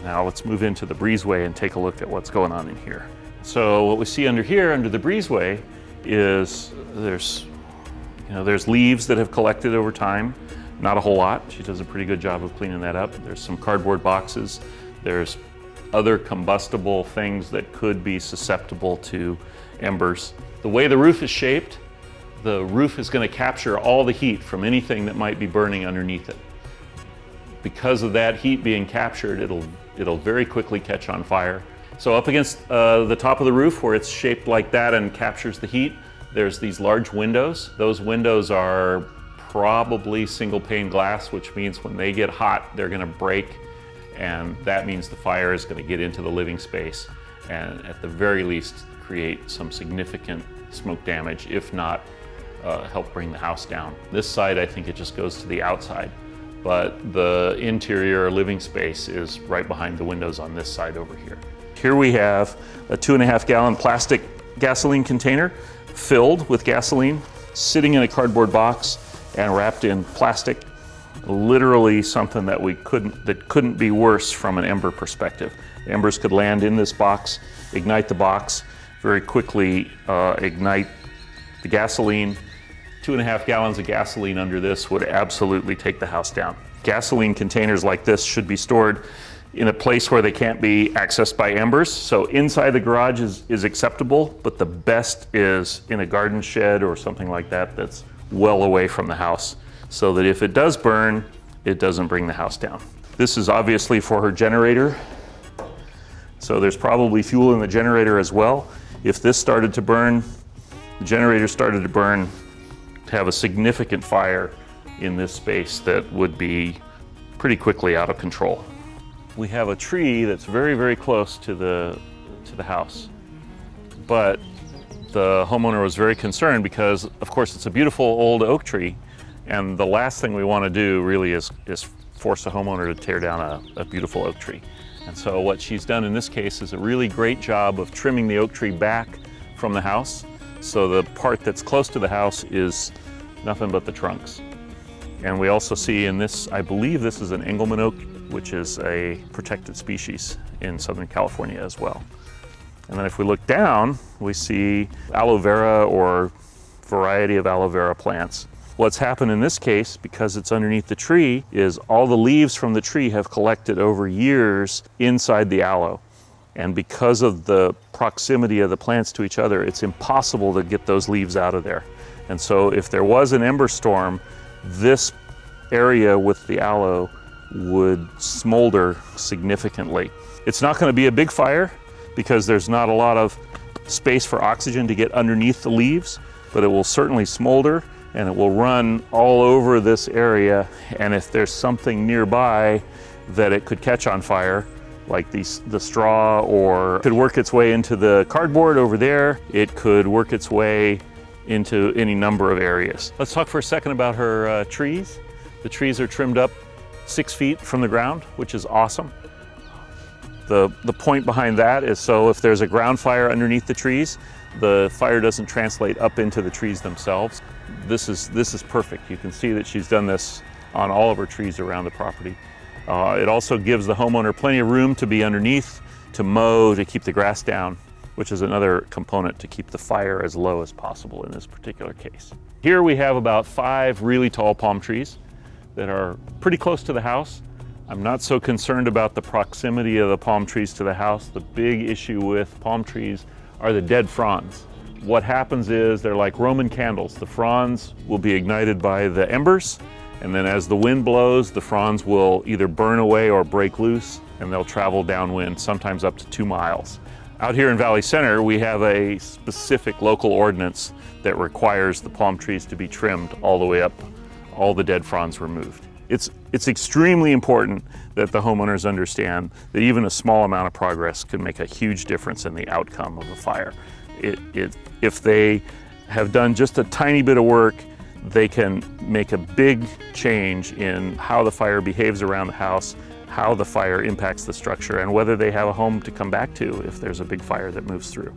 Now let's move into the breezeway and take a look at what's going on in here. So what we see under here, under the breezeway, is there's leaves that have collected over time. Not a whole lot. She does a pretty good job of cleaning that up. There's some cardboard boxes. There's other combustible things that could be susceptible to embers. The way the roof is shaped, the roof is going to capture all the heat from anything that might be burning underneath it. Because of that heat being captured, it'll very quickly catch on fire. So up against the top of the roof where it's shaped like that and captures the heat, there's these large windows. Those windows are probably single pane glass, which means when they get hot, they're going to break, and that means the fire is going to get into the living space and at the very least create some significant smoke damage, if not help bring the house down. This side, I think it just goes to the outside, but the interior living space is right behind the windows on this side over here. Here we have a 2.5 gallon plastic gasoline container filled with gasoline, sitting in a cardboard box and wrapped in plastic. Literally something that couldn't be worse from an ember perspective. Embers could land in this box, ignite the box, very quickly ignite the gasoline. 2.5 gallons of gasoline under this would absolutely take the house down. Gasoline containers like this should be stored in a place where they can't be accessed by embers. So inside the garage is acceptable, but the best is in a garden shed or something like that that's well away from the house, so that if it does burn, it doesn't bring the house down. This is obviously for her generator. So there's probably fuel in the generator as well. If this started to burn, the generator started to burn, to have a significant fire in this space that would be pretty quickly out of control. We have a tree that's very, very close to the house, but the homeowner was very concerned because, of course, it's a beautiful old oak tree, and the last thing we want to do really is force a homeowner to tear down a beautiful oak tree. And so what she's done in this case is a really great job of trimming the oak tree back from the house, so the part that's close to the house is nothing but the trunks. And we also see in this, I believe this is an Engelmann oak, which is a protected species in Southern California as well. And then if we look down, we see aloe vera or variety of aloe vera plants. What's happened in this case, because it's underneath the tree, is all the leaves from the tree have collected over years inside the aloe. And because of the proximity of the plants to each other, it's impossible to get those leaves out of there. And so if there was an ember storm, this area with the aloe would smolder significantly. It's not going to be a big fire because there's not a lot of space for oxygen to get underneath the leaves, but it will certainly smolder and it will run all over this area. And if there's something nearby that it could catch on fire, like the straw, or could work its way into the cardboard over there, it could work its way into any number of areas. Let's talk for a second about her trees. The trees are trimmed up 6 feet from the ground, which is awesome. The point behind that is so if there's a ground fire underneath the trees, the fire doesn't translate up into the trees themselves. This is perfect. You can see that she's done this on all of her trees around the property. It also gives the homeowner plenty of room to be underneath, to mow, to keep the grass down, which is another component to keep the fire as low as possible in this particular case. Here we have about 5 really tall palm trees that are pretty close to the house. I'm not so concerned about the proximity of the palm trees to the house. The big issue with palm trees are the dead fronds. What happens is they're like Roman candles. The fronds will be ignited by the embers, and then as the wind blows, the fronds will either burn away or break loose, and they'll travel downwind, sometimes up to 2 miles. Out here in Valley Center, we have a specific local ordinance that requires the palm trees to be trimmed all the way up, all the dead fronds removed. It's extremely important that the homeowners understand that even a small amount of progress can make a huge difference in the outcome of a fire. If they have done just a tiny bit of work, they can make a big change in how the fire behaves around the house, how the fire impacts the structure, and whether they have a home to come back to if there's a big fire that moves through.